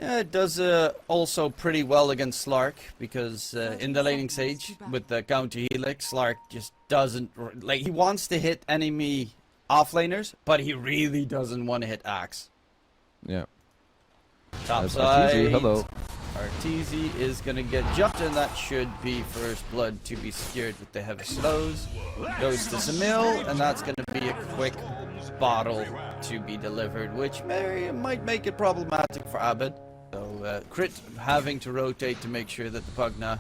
Yeah, it does also pretty well against Slark, because in the laning stage, with the counter helix, Slark just doesn't... Like, he wants to hit enemy offlaners, but he really doesn't want to hit Axe. Yeah. Top That's side. Arteezy, hello. Arteezy is going to get jumped, and that should be first blood to be secured with the heavy slows. Goes to SumaiL, and that's going to be a quick bottle to be delivered, which might make it problematic for Abed. So Crit having to rotate to make sure that the Pugna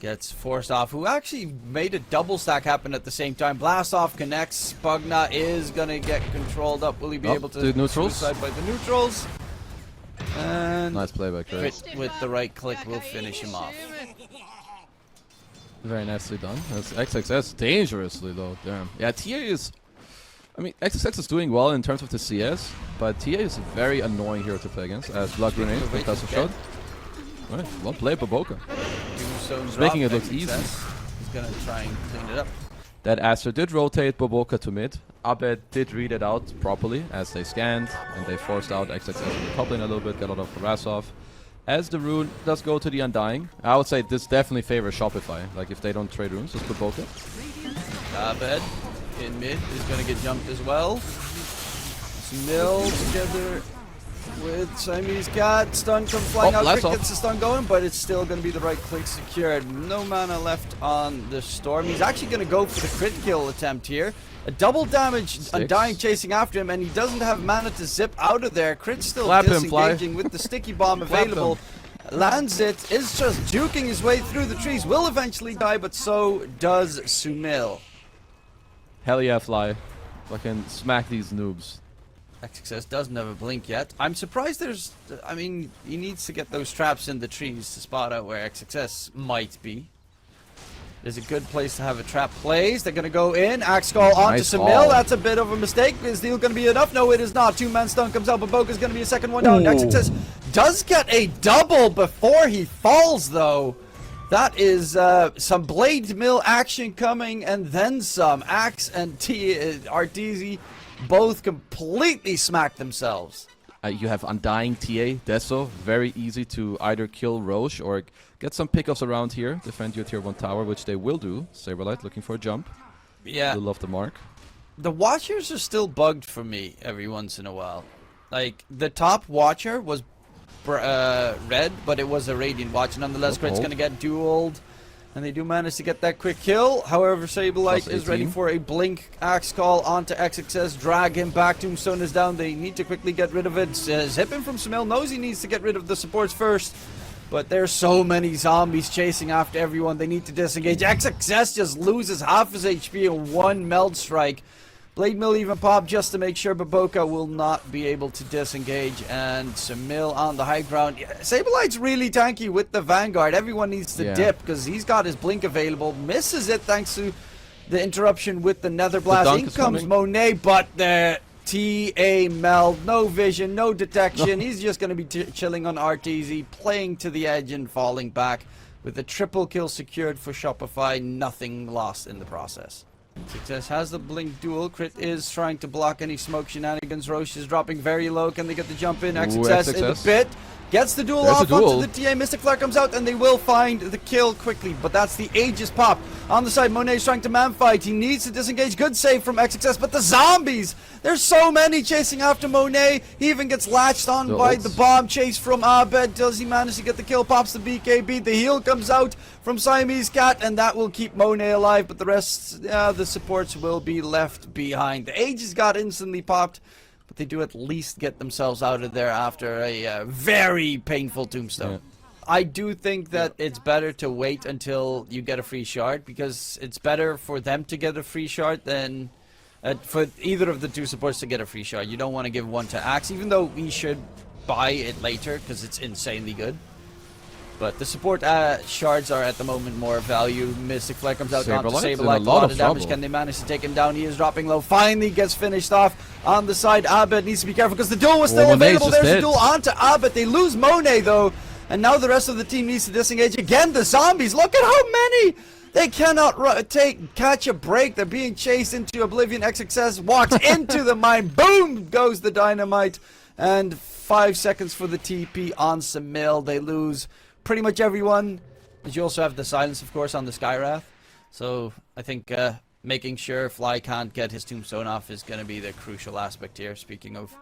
gets forced off, who actually made a double stack happen at the same time. Blast off connects. Pugna is going to get controlled up. Will he be able to suicide by the neutrals? And nice playback, Crit with the right click will finish him off. Very nicely done. That's XXS dangerously low. Damn. Yeah, TA is... I mean, XXX is doing well in terms of the CS, but TA is a very annoying hero to play against, as Blood Grenade, fantastic shot. Right, well played, BoBoKa. Making it look easy. He's gonna try and clean it up. That Aster did rotate BoBoKa to mid. Abed did read it out properly as they scanned, and they forced out XXX in the top lane a little bit, got a lot of harass off. As the rune does go to the Undying, I would say this definitely favors Shopify. Like, if they don't trade runes, just BoBoKa. Abed in mid is going to get jumped as well. SumaiL together with Siamese Cat. Stun comes flying out. Crit gets the stun going, but it's still going to be the right click secured. No mana left on the Storm. He's actually going to go for the crit kill attempt here. A double damage Undying chasing after him, and he doesn't have mana to zip out of there. Crit's still disengaging with the sticky bomb available. Lands it, is just juking his way through the trees. Will eventually die, but so does SumaiL. Hell yeah, Fly. Fucking smack these noobs. XXS doesn't have a blink yet. I'm surprised there's... I mean, he needs to get those traps in the trees to spot out where XXS might be. There's a good place to have a trap placed. They're going to go in. Axe Call onto SumaiL. That's a bit of a mistake. Is the deal going to be enough? No, it is not. Two-man stun comes out, but BoBoKa's going to be a second one down. XXS does get a double before he falls, though. That is some Blade Mill action coming, and then some. Axe and Arteezy both completely smacked themselves. You have Undying, TA, Deso. Very easy to either kill Roche or get some pickups around here. Defend your tier 1 tower, which they will do. SabeRLight looking for a jump. Yeah. Will love the mark. The Watchers are still bugged for me every once in a while. Like, the top Watcher was red, but it was a Radiant Watch. Nonetheless, Crit's going to get dueled. And they do manage to get that quick kill. However, SabeRLight is ready for a blink axe call onto XXS. Drag him back. Tombstone is down. They need to quickly get rid of it. Zip him from SumaiL. Knows he needs to get rid of the supports first. But there's so many zombies chasing after everyone. They need to disengage. XXS just loses half his HP in one meld strike. Blade Mill even popped just to make sure BoBoKa will not be able to disengage. And SumaiL on the high ground. SabeRLight's really tanky with the Vanguard. Everyone needs to dip because he's got his blink available. Misses it thanks to the interruption with the Nether Blast. In comes Monet, but the TA meld. No vision, no detection. He's just going to be chilling on Arteezy, playing to the edge and falling back. With a triple kill secured for Shopify, nothing lost in the process. Success has the blink duel. Crit is trying to block any smoke shenanigans. Roche is dropping very low. Can they get the jump in? XXS in the pit. Gets the duel off onto the TA. Mystic Flare comes out and they will find the kill quickly. But that's the Aegis pop. On the side, Monet is trying to man fight. He needs to disengage. Good save from XXS. But the zombies! There's so many chasing after Monet. He even gets latched on by the bomb chase from Abed. Does he manage to get the kill? Pops the BKB. The heal comes out from Siamese Cat. And that will keep Monet alive. But the rest, the supports will be left behind. The Aegis got instantly popped. But they do at least get themselves out of there after a very painful tombstone. Yeah. I do think that it's better to wait until you get a free shard, because it's better for them to get a free shard than for either of the two supports to get a free shard. You don't want to give one to Axe, even though we should buy it later because it's insanely good. But the support shards are at the moment more value. Mystic Flare comes out onto SabeRLight. A lot of damage. Can they manage to take him down? He is dropping low. Finally gets finished off on the side. Abed needs to be careful because the duel was still available. There's a duel onto Abed. They lose Monet though. And now the rest of the team needs to disengage. Again, the zombies. Look at how many! They cannot catch a break. They're being chased into oblivion. XXS walks into the mine. Boom goes the dynamite. And 5 seconds for the TP on SumaiL. They lose pretty much everyone. But you also have the silence, of course, on the Skywrath. So I think making sure Fly can't get his tombstone off is going to be the crucial aspect here. Speaking of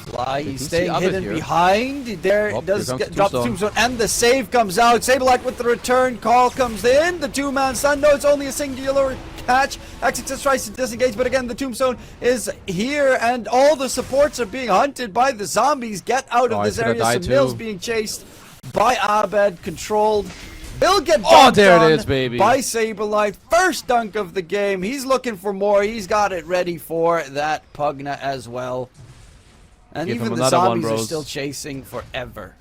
Fly, he's staying hidden behind. There does drop the tombstone, and the save comes out. SabeRLight with the return call comes in. The two-man stun. No, it's only a singular catch. XXS tries to disengage, but again, the tombstone is here, and all the supports are being hunted by the zombies. Get out of this area. SumaiL's being chased by Abed, controlled. He'll get dunked there it is, baby. by SabeRLight. First dunk of the game. He's looking for more. He's got it ready for that Pugna as well. And Give even the zombies are still chasing forever.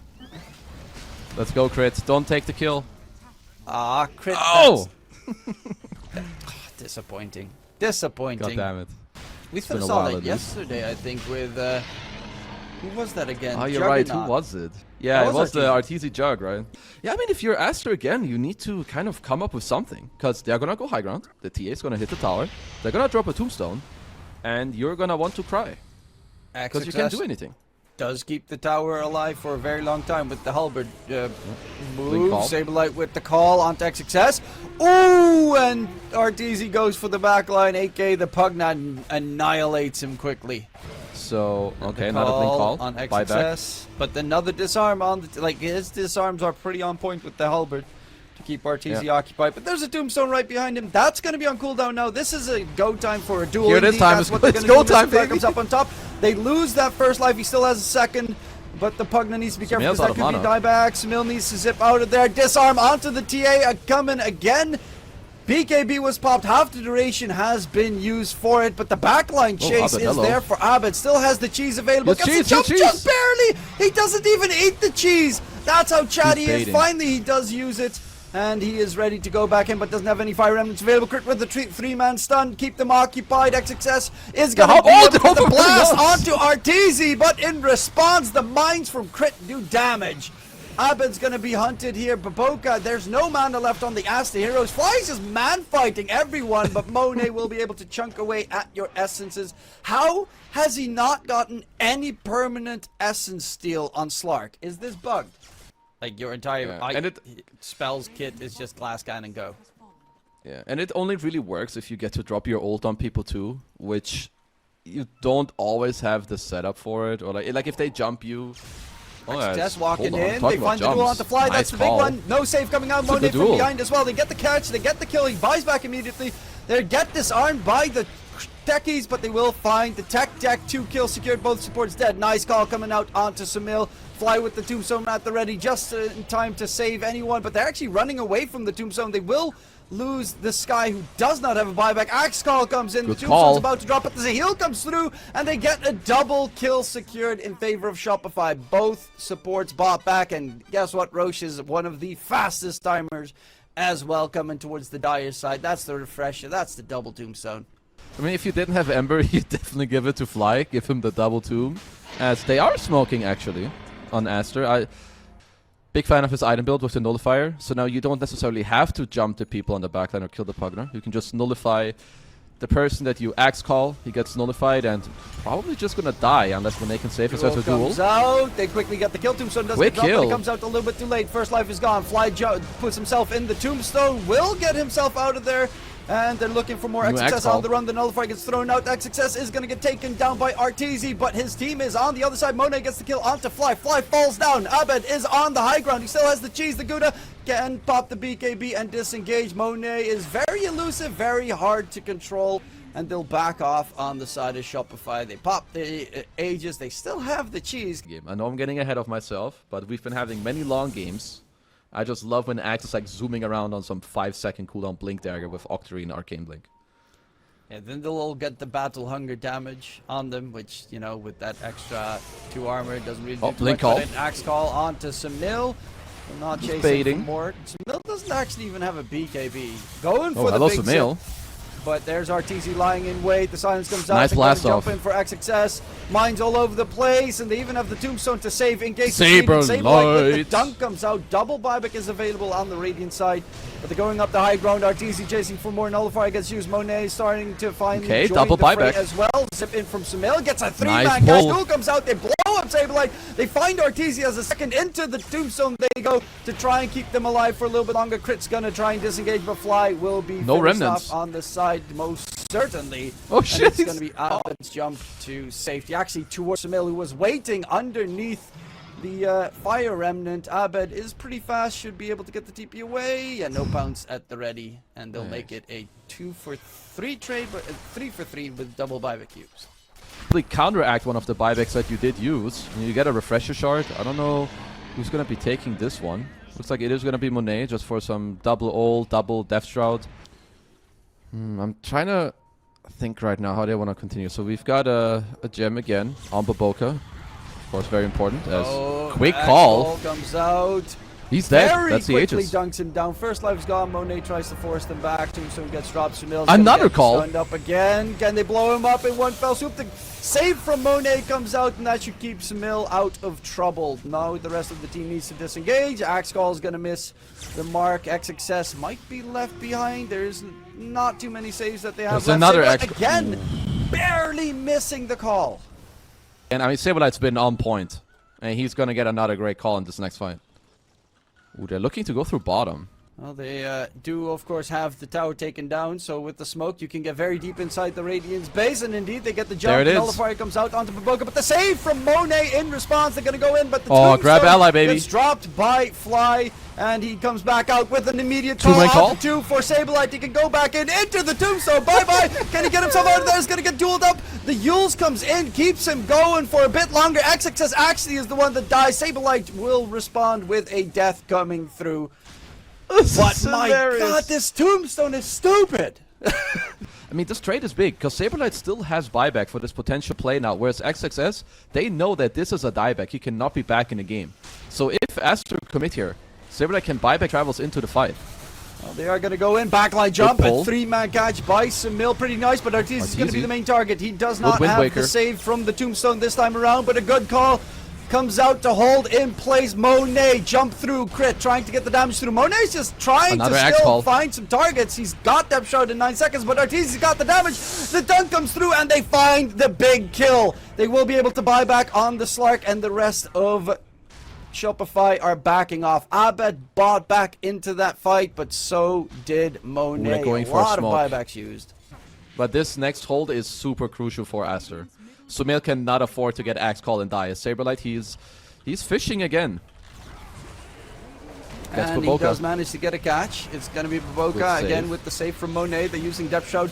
Let's go, Crit. Don't take the kill. Ah, Crit. Oh! Disappointing. Disappointing. God damn it. We saw that yesterday, I think, with... who was that again? Oh, you're right. Who was it? Yeah, it was the Arteezy Jug, right? Yeah, I mean, if you're Aster again, you need to kind of come up with something. Because they're going to go high ground. The TA is going to hit the tower. They're going to drop a tombstone. And you're going to want to cry. Because you can't do anything. Does keep the tower alive for a very long time with the halberd move. SabeRLight with the call onto XXS. Ooh, and Arteezy goes for the backline. 8K, the Pugna annihilates him quickly. So, okay, another blink call on XXS. But another disarm on the... Like, his disarms are pretty on point with the halberd to keep Arteezy occupied. But there's a tombstone right behind him. That's going to be on cooldown now. This is a go time for a duel. Here it is, time. It's go time, baby. Comes up on top. They lose that first life. He still has a second. But the Pugna needs to be careful because that could be dieback. SumaiL needs to zip out of there. Disarm onto the TA. Coming again. BKB was popped. Half the duration has been used for it, but the backline chase is there for Abed. Still has the cheese available. Gets the jump just barely. He doesn't even eat the cheese. That's how chatty he is. Finally, he does use it, and he is ready to go back in, but doesn't have any fire remnants available. Crit with the three-man stun. Keep them occupied. XXS is going to be able to put the blast onto Arteezy, but in response, the mines from Crit do damage. Abed's gonna be hunted here. BoBoKa, there's no mana left on the Aster heroes. Fly's just man-fighting everyone, but Monet will be able to chunk away at your essences. How has he not gotten any permanent essence steal on Slark? Is this bugged? Like, your entire spells kit is just glass cannon go. Yeah, and it only really works if you get to drop your ult on people too, which you don't always have the setup for it. Or like if they jump you... XXS walking in, they find the duel on the fly, that's the big one. No save coming out, Monet from behind as well. They get the catch, they get the kill, he buys back immediately. They get disarmed by the techies, but they will find the tech deck. 2 kills secured, both supports dead. Nice call coming out onto SumaiL. Fly with the tombstone at the ready, just in time to save anyone, but they're actually running away from the tombstone. They will lose the Sky, who does not have a buyback. Axe call comes in. The tombstone's about to drop, but the heal comes through, and they get a double kill secured in favor of Shopify. Both supports bought back, and guess what? Roche is one of the fastest timers as well, coming towards the Dire side. That's the refresher. That's the double tombstone. I mean, if you didn't have Ember, you'd definitely give it to Fly. Give him the double tomb, as they are smoking actually on Aster. Big fan of his item build with the nullifier, so now you don't necessarily have to jump the people on the backline or kill the Pugna. You can just nullify the person that you axe call. He gets nullified and probably just gonna die unless Monet can save us as a duel. Comes out. They quickly get the kill. Tombstone doesn't get dropped, but it comes out a little bit too late. First life is gone. Fly puts himself in the tombstone. Will get himself out of there. And they're looking for more. XXS on the run. The nullifier gets thrown out. XXS is going to get taken down by Arteezy, but his team is on the other side. Monet gets the kill onto Fly. Fly falls down. Abed is on the high ground. He still has the cheese. The Gouda can pop the BKB and disengage. Monet is very elusive, very hard to control, and they'll back off on the side of Shopify. They pop the Aegis. They still have the cheese. I know I'm getting ahead of myself, but we've been having many long games. I just love when Axe is like zooming around on some 5-second cooldown Blink Dagger with Octarine Arcane Blink. Yeah, then they'll all get the Battle Hunger damage on them, which, you know, with that extra 2 armor, it doesn't really do too much. But an Axe call onto SumaiL. Not chasing for more. SumaiL doesn't actually even have a BKB. Going for the big SumaiL. But there's Arteezy lying in wait. The silence comes out. Nice blast off. Jump in for XXS. Mines all over the place, and they even have the tombstone to save in case SabeRLight. The dunk comes out. Double buyback is available on the Radiant side. But they're going up the high ground. Arteezy chasing for more. Nullifier gets used. Monet starting to find double buyback as well. Zip in from SumaiL. Gets a 3-man catch. Duel comes out. They blow blow up SabeRLight. They find Arteezy as a second into the tombstone. They go to try and keep them alive for a little bit longer. Crit's gonna try and disengage, but Fly will be no remnants off on the side most certainly. Oh and shit! it's gonna be Abed's jump to safety, actually towards SumaiL, who was waiting underneath the fire remnant. Abed is pretty fast, should be able to get the TP away. Yeah, no bounce at the ready, and they'll make it a 2-for-3 trade, but a 3-for-3 with double buyback cubes. Counteract one of the buybacks that you did use. You get a refresher shard. I don't know who's gonna be taking this one. Looks like it is gonna be Monet, just for some double ult, double Death Shroud. I'm trying to think right now how they want to continue. So we've got a gem again on BoBoKa. Of course, very important. As quick call comes out. He's dead. Very That's the quickly Aegis. dunks him down. First life's gone. Monet tries to force them back. Tombstone gets dropped. SumaiL Another call. Stunned up again. Can they blow him up in one fell swoop? The save from Monet comes out, and that should keep SumaiL out of trouble. Now the rest of the team needs to disengage. Axe Call is going to miss the mark. XXS might be left behind. There's not too many saves that they have. There's another left. Axe. Again, barely missing the call. And I mean, SabeRLight's been on point. And he's going to get another great call in this next fight. Ooh, they're looking to go through bottom. Well, they do, of course, have the tower taken down, so with the smoke, you can get very deep inside the Radiant's base, and indeed, they get the jump. There it is. Nullifier comes out onto BoBoKa, but the save from Monet in response, they're going to go in, but the grab ally, baby. gets dropped by Fly, and he comes back out with an immediate Two-man call. call. 2 for SabeRLight. He can go back in into the tombstone. Bye-bye. Can he get himself out of there? He's going to get dueled up. The Yules comes in, keeps him going for a bit longer. XXS actually is the one that dies. SabeRLight will respond with a death coming through. But my god, this tombstone is stupid! I mean, this trade is big, because SabeRLight still has buyback for this potential play now, whereas XXS, they know that this is a dieback. He cannot be back in the game. So if Aster commit here, SabeRLight can buyback travels into the fight. Well, they are going to go in, backline jump, pull. and 3-man catch by SumaiL. Pretty nice, but Arteezy is going to be the main target. He does not Wind have Waker. the save from the tombstone this time around, but a good call. Comes out to hold in place. Monet jump through. Crit trying to get the damage through. Monet's just trying Another to axe still call. find some targets. He's got that shot in 9 seconds, but Arteezy's got the damage. The dunk comes through, and they find the big kill. They will be able to buy back on the Slark, and the rest of Shopify are backing off. Abed bought back into that fight, but so did Monet. They're going a for a lot of smoke. buybacks used. But this next hold is super crucial for Aster. SumaiL cannot afford to get Axe Call and die. As SabeRLight, he's fishing again. That's And BoBoKa. he does manage to get a catch. It's going to be Good BoBoKa save. again with the save from Monet. They're using Depth Shroud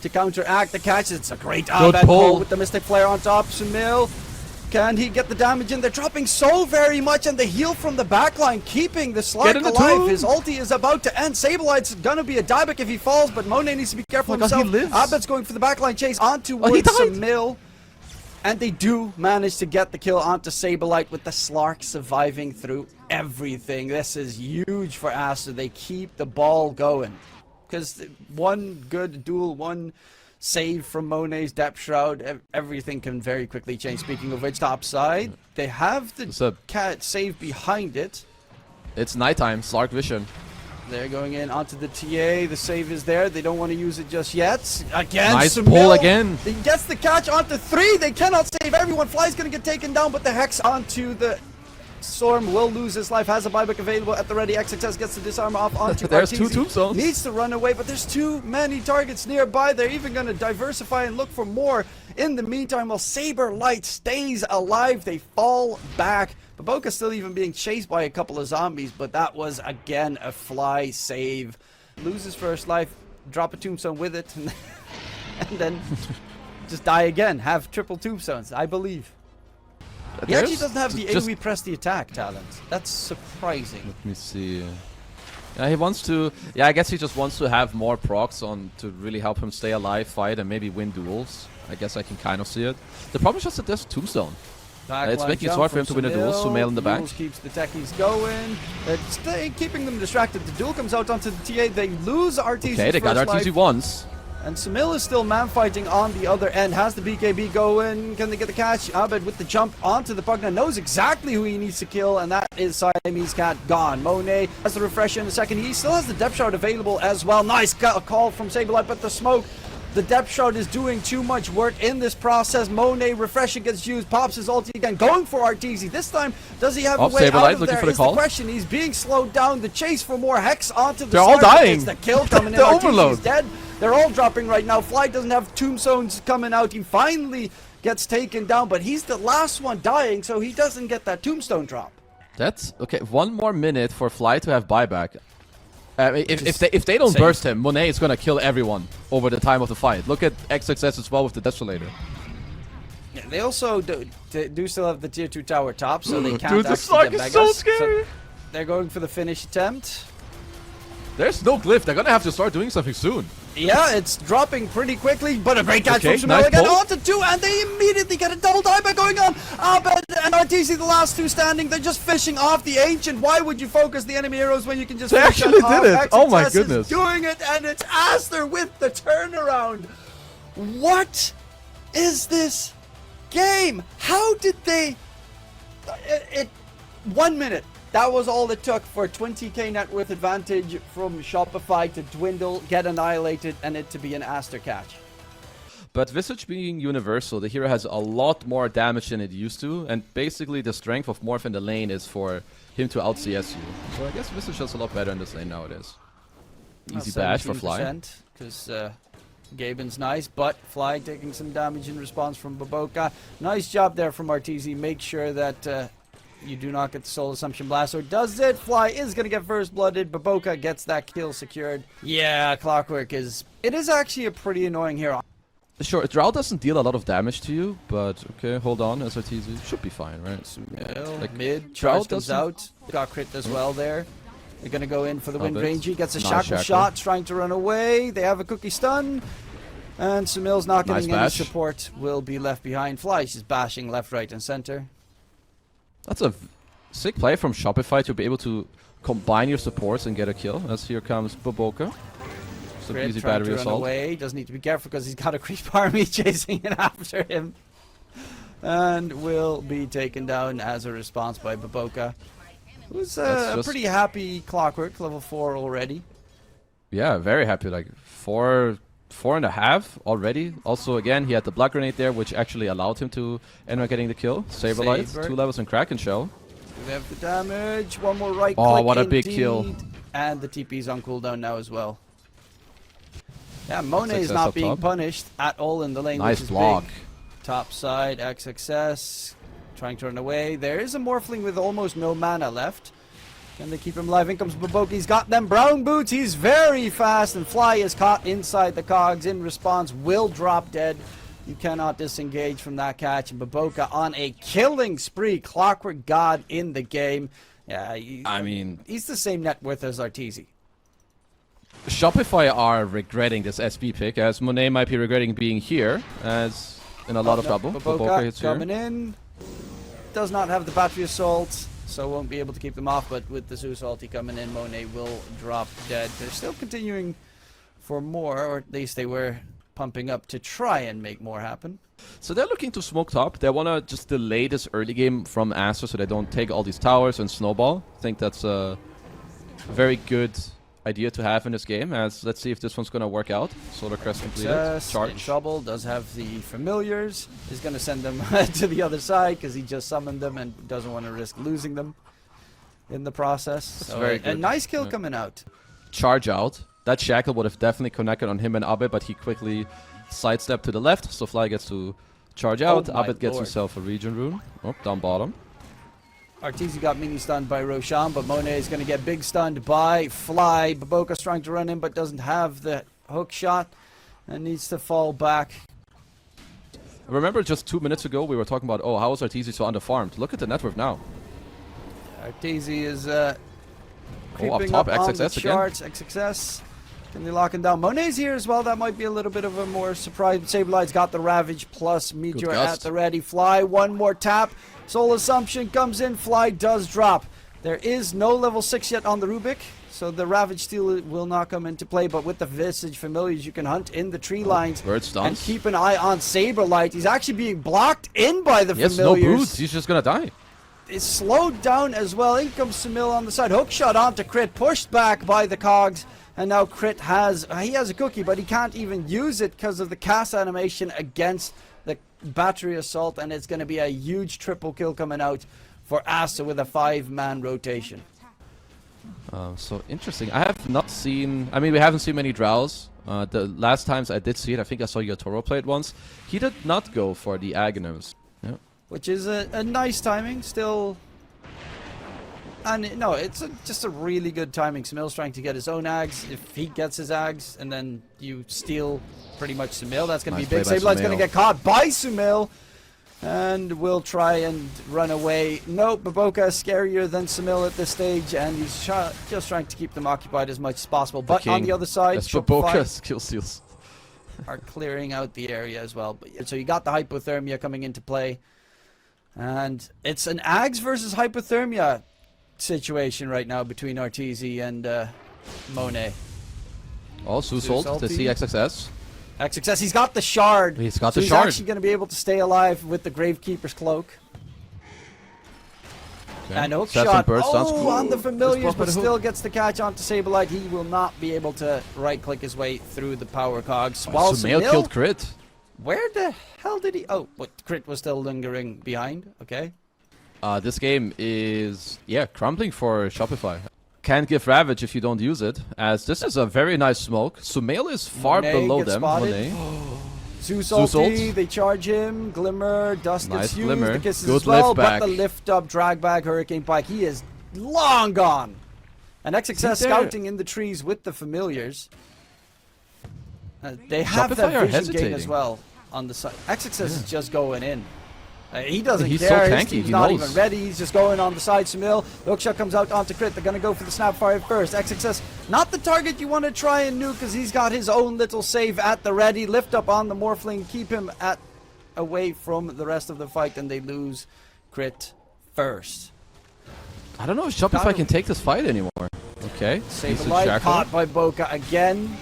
to counteract the catch. It's a great Good Abed pull. pull with the Mystic Flare on top. SumaiL, can he get the damage in? They're dropping so very much, and the heal from the backline keeping the Slark Get in the alive. tomb. His ulti is about to end. SabeRLight's going to be a dieback if he falls, but Monet needs to be careful Oh my God, himself. he lives. Abed's going for the backline chase onto he died. SumaiL. And they do manage to get the kill onto SabeRLight with the Slark surviving through everything. This is huge for Aster. They keep the ball going. Because one good duel, one save from Monet's Depth Shroud, everything can very quickly change. Speaking of which, top side, they have the cat save behind it. It's nighttime. Slark Vision. They're going in onto the TA. The save is there. They don't want to use it just yet. Again, Nice SumaiL, pull again. He gets the catch onto 3. They cannot save everyone. Fly's going to get taken down, but the Hex onto the Storm will lose his life. Has a buyback available at the ready. XXS gets the disarm off onto There's Arteezy. 2 tombstones. Needs to run away, but there's too many targets nearby. They're even going to diversify and look for more. In the meantime, while SabeRLight stays alive, they fall back. BoBoKa still even being chased by a couple of zombies, but that was again a Fly save. Loses first life, drop a tombstone with it, and then just die again. Have triple tombstones, I believe. He actually doesn't have the AoE press the attack talent. That's surprising. Let me see. Yeah, he wants to. Yeah, I guess he just wants to have more procs on to really help him stay alive, fight, and maybe win duels. I guess I can kind of see it. The problem is just that there's Tombstone. It's making it hard for him to win a duel. SumaiL in the back. Keeps the techies going. Keeping them distracted. The duel comes out onto the TA. They lose Arteezy. Okay, they got Arteezy once. And SumaiL is still man fighting on the other end. Has the BKB going. Can they get the catch? Abed with the jump onto the Pugna. Knows exactly who he needs to kill. And that is Siamese Cat gone. Monet has the refresh in a second. He still has the depth shot available as well. Nice call from SabeRLight. But the smoke The depth shroud is doing too much work in this process. Monet refreshing gets used, pops his ulti again, going for Arteezy. This time, does he have a way out of looking there? for the Is call. the question. He's being slowed down. The chase for more Hex onto the They're all start. dying. It's the kill coming in. The Arteezy's overload. dead. They're all dropping right now. Fly doesn't have tombstones coming out. He finally gets taken down, but he's the last one dying, so he doesn't get that tombstone drop. That's okay. 1 more minute for Fly to have buyback. If they don't safe. burst him, Monet is gonna kill everyone over the time of the fight. Look at XXS as well with the Desolator. Yeah, they also do still have the tier 2 tower top, so they can't Dude, this actually Slark get is so Megas. scary. They're going for the finish attempt. There's no glyph. They're gonna have to start doing something soon. Yeah, it's dropping pretty quickly, but a great catch Okay, from nice SumaiL again pull. onto 2, and they immediately get a double dieback going on. Abed and Arteezy, the last 2 standing, they're just fishing off the Ancient. Why would you focus the enemy heroes when you can just They fish actually off? did it. Oh my XXS goodness. is doing it, and it's Aster with the turnaround. What is this game? How did they... 1 minute. That was all it took for 20k net worth advantage from Shopify to dwindle, get annihilated, and it to be an Aster catch. But Visage being universal, the hero has a lot more damage than it used to, and basically the strength of Morph in the lane is for him to out-CS you. So I guess Visage does a lot better in this lane nowadays. Easy bash for Fly. Because Gaben's nice, but Fly taking some damage in response from BoBoKa. Nice job there from Arteezy. Make sure that you do not get the Soul Assumption Blast, or does it? Fly is going to get first blooded. BoBoKa gets that kill secured. Yeah, Clockwork is... It is actually a pretty annoying hero. Sure, Drow doesn't deal a lot of damage to you, but okay, hold on, SRTZ should be fine, right? SumaiL, like, mid, Drow charge comes out. Got crit as well there. They're going to go in for the Wind Abed. Range. He gets a Nice shackle shackle. shot, trying to run away. They have a cookie stun. And SumaiL's not Nice getting any bash. support. Will be left behind. Fly is bashing left, right, and center. That's a sick play from Shopify to be able to combine your supports and get a kill, as here comes BoBoKa. Some Crit easy trying battery to run assault. away. Does need to be careful because he's got a creep army chasing it after him. And will be taken down as a response by BoBoKa. Who's a just- pretty happy Clockwork, level 4 already. Yeah, very happy. Like 4.5 already. Also, again, he had the Blood Grenade there, which actually allowed him to end up getting the kill. SabeRLight, Saber. 2 levels in Kraken Shell. We have the damage. One more right Oh, click. what a big indeed. kill. And the TP's on cooldown now as well. Yeah, Monet is XXS not up being top. punished at all in the lane. Nice which is block. Big. Top side, XXS trying to run away. There is a Morphling with almost no mana left. Can they keep him alive? In comes BoBoKa. He's got them brown boots. He's very fast, and Fly is caught inside the cogs. In response, will drop dead. You cannot disengage from that catch. And BoBoKa on a killing spree. Clockwork God in the game. Yeah, I mean, he's the same net worth as Arteezy. Shopify are regretting this SB pick, as Monet might be regretting being here, as in a lot of trouble. BoBoKa hits here. coming in. Does not have the battery assault, so won't be able to keep them off, but with the Zeus ulti coming in, Monet will drop dead. They're still continuing for more, or at least they were pumping up to try and make more happen. So they're looking to smoke top. They want to just delay this early game from Aster so they don't take all these towers and snowball. I think that's a very good idea to have in this game, as let's see if this one's going to work out. Solar Crest completed. In Charge. trouble, does have the familiars. Is going to send them to the other side because he just summoned them and doesn't want to risk losing them in the process. That's So very a good. nice kill Yeah. coming out. Charge out. That shackle would have definitely connected on him and Abed, but he quickly sidestepped to the left, so Fly gets to charge out. Oh my Abed gets lord. himself a regen rune. Oh, down bottom. Arteezy got mini stunned by Roshan, but Monet is going to get big stunned by Fly. BoBoKa's trying to run in, but doesn't have the hook shot and needs to fall back. Remember just 2 minutes ago we were talking about, oh, how is Arteezy so underfarmed? Look at the net worth now. Arteezy is up creeping top, up on the XXS again. charts. XXS. Can they lock him down? Monet's here as well. That might be a little bit of a more surprise. SabeRLight's got the Ravage plus Meteor Good at gust. the ready. Fly, one more tap. Soul Assumption comes in. Fly does drop. There is no level 6 yet on the Rubik, so the Ravage Steel will not come into play. But with the Visage Familiars, you can hunt in the tree lines Bird and stuns. keep an eye on SabeRLight. He's actually being blocked in by the He has no Familiars. boots. He's just gonna die. Is slowed down as well. In comes SumaiL on the side. Hook shot onto crit, pushed back by the cogs, And now Crit has a cookie, but he can't even use it because of the cast animation against the battery assault, and it's going to be a huge triple kill coming out for Aster with a 5-man rotation. So interesting. I have not seen... I mean, we haven't seen many Drows. The last times I did see it, I think I saw Yotoro play it once. He did not go for the Aghanim's. Yeah. Which is a nice timing, still... And no, it's just a really good timing. SumaiL's trying to get his own Ags. If he gets his Ags, and then you steal pretty much SumaiL, that's going to be big. SabeRLight's going to get caught by SumaiL. And will try and run away. No, BoBoKa is scarier than SumaiL at this stage, and he's just trying to keep them occupied as much as possible. But on the other side, BoBoKa skill steals are clearing out the area as well. But, so you got the hypothermia coming into play. And it's an Ags versus hypothermia situation right now between Arteezy and Monet. Oh, Susult to see XXS. XXS, he's got the shard. He's got so the shard. He's actually going to be able to stay alive with the Gravekeeper's cloak. Okay. And hook shot. Cool. On the familiars, but still gets the catch onto SabeRLight. He will not be able to right-click his way through the power cogs. While SumaiL killed Crit. Where the hell did he... Oh, but Crit was still lingering behind. Okay. This game is, crumbling for Shopify. Can't give Ravage if you don't use it, as this is a very nice smoke. SumaiL is far Monet below them. Monet. Zeus ulti, they charge him. Glimmer, Dust gets used. The kisses as well, but the lift up, drag back, Hurricane Pike, he is long gone. And XXS scouting in the trees with the familiars. They have Shopify that vision gate as well on the side. XXS is just going in. He doesn't he's care. So tanky. He's not even ready. He's just going on the side. SumaiL. The hookshot comes out onto Crit. They're going to go for the Snapfire first. XXS, not the target you want to try and nuke because he's got his own little save at the ready. Lift up on the Morphling. Keep him away from the rest of the fight, and they lose Crit first. I don't know if Shopify can take this fight anymore. Okay. SabeRLight caught by BoBoKa again.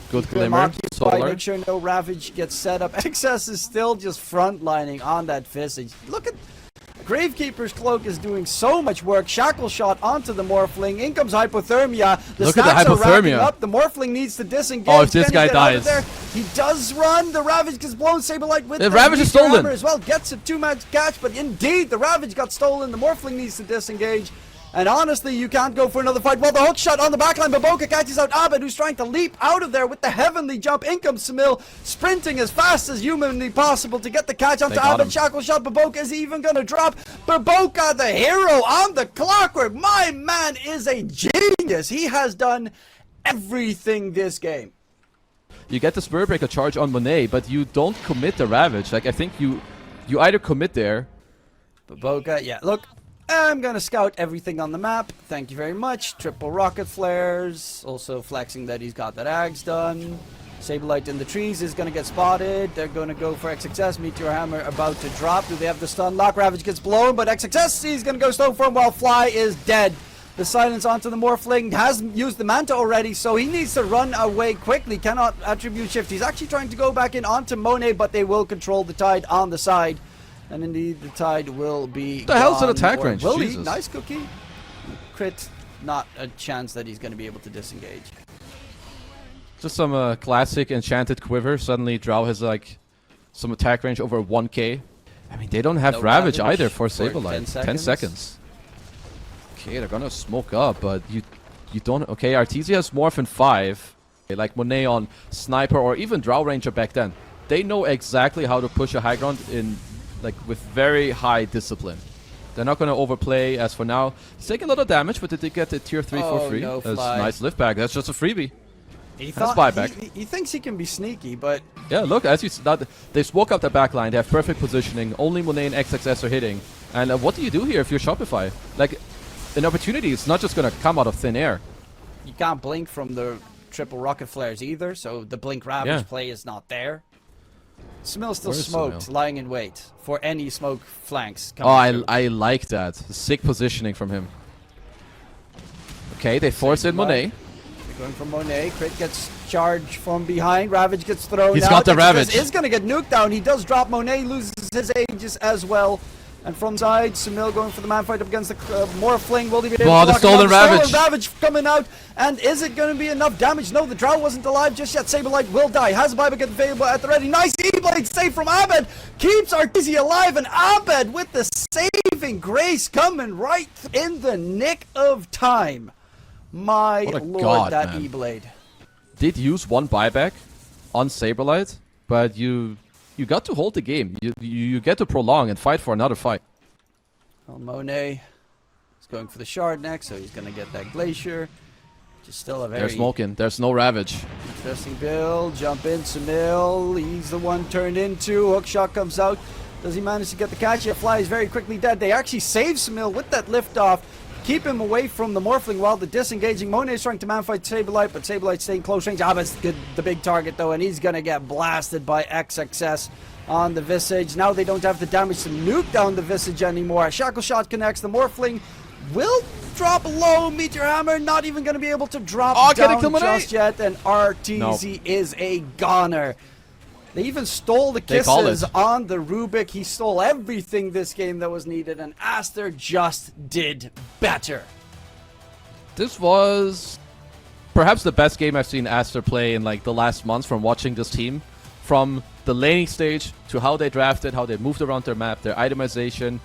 Good Glimmer, Solar. Make sure no Ravage gets set up. XS is still just frontlining on that Visage. Look at... Gravekeeper's Cloak is doing so much work. Shackle shot onto the Morphling. In comes Hypothermia. Look at the Hypothermia. Up. The Morphling needs to disengage. Oh, if this guy dies. He does run. The Ravage gets blown. SabeRLight with the Ravage is stolen. As well. Gets a 2-match catch, but indeed the Ravage got stolen. The Morphling needs to disengage. And honestly, you can't go for another fight. Well, the hook shot on the backline. BoBoKa catches out Abed, who's trying to leap out of there with the heavenly jump. In comes SumaiL, sprinting as fast as humanly possible to get the catch onto Abed. Shackle shot. BoBoKa is even going to drop. BoBoKa, the hero on the clockwork. My man is a genius. He has done everything this game. You get the Spirit Breaker charge on Monet, but you don't commit the Ravage. Like, I think you either commit there. BoBoKa, yeah, look. I'm going to scout everything on the map. Thank you very much. Triple rocket flares. Also flexing that he's got that Ags done. SabeRLight in the trees is going to get spotted. They're going to go for XXS. Meteor Hammer about to drop. Do they have the stun lock? Ravage gets blown, but XXS is going to go stone for him while Fly is dead. The silence onto the Morphling. Has used the Manta already, so he needs to run away quickly. Cannot attribute shift. He's actually trying to go back in onto Monet, but they will control the tide on the side. And indeed, the tide will be What the hell's an attack range? Will Jesus. he? Nice cookie. Crit, not a chance that he's going to be able to disengage. Just some classic enchanted quiver. Suddenly, Drow has like some attack range over 1k. I mean, they don't have Ravage either for SabeRLight. 10 seconds. Okay, they're gonna smoke up, but you don't. Okay, Arteezy has Morph in 5. Like Monet on Sniper or even Drow Ranger back then. They know exactly how to push a high ground in. Like, with very high discipline. They're not going to overplay as for now. He's taking a lot of damage, but did they get the tier 3 for free? No, That's a nice lift back. That's just a freebie. That's buyback. He thinks he can be sneaky, but... Yeah, look, as you said, they smoke up the backline. They have perfect positioning. Only Monet and XXS are hitting. And what do you do here if you're Shopify? Like, an opportunity is not just going to come out of thin air. You can't blink from the triple rocket flares either, so the blink Ravage play is not there. SumaiL still smoked, lying in wait for any smoke flanks. Oh, I like that. Sick positioning from him. Okay, they force in Monet. They're going for Monet. Crit gets charged from behind. Ravage gets thrown out. He's got the Ravage. Is going to get nuked down. He does drop. Monet loses his Aegis as well. And from side, SumaiL going for the man fight up against the Morphling. Will he be able Wow, to the block him stolen out? Ravage. Stolen Ravage coming out. And is it going to be enough damage? No, the Drow wasn't alive just yet. SabeRLight will die. Has BoBoKa available at the ready. Nice E-Blade save from Abed. Keeps Arteezy alive. And Abed with the saving grace coming right in the nick of time. My What a lord, god, that man. E-Blade. Did use one buyback on SabeRLight, but you got to hold the game. You get to prolong and fight for another fight. Well, Monet is going for the shard next, so he's going to get that Glacier. Just still a very They're smoking. There's no Ravage. interesting build. Jump in, SumaiL. He's the one turned into. Hookshot comes out. Does he manage to get the catch? Yeah, Fly is very quickly dead. They actually save SumaiL with that liftoff. Keep him away from the Morphling while the disengaging Monet is trying to manfight SabeRLight, but SabeRLight staying close range. Abed's the big target though, and he's gonna get blasted by XXS on the Visage. Now they don't have the damage to nuke down the Visage anymore. A Shackle Shot connects. The Morphling will drop low. Meteor Hammer not even gonna be able to drop down just yet, and Arteezy is a goner. They even stole the kisses on the Rubik. He stole everything this game that was needed, and Aster just did better. This was perhaps the best game I've seen Aster play in like the last months from watching this team. From the laning stage to how they drafted, how they moved around their map, their itemization,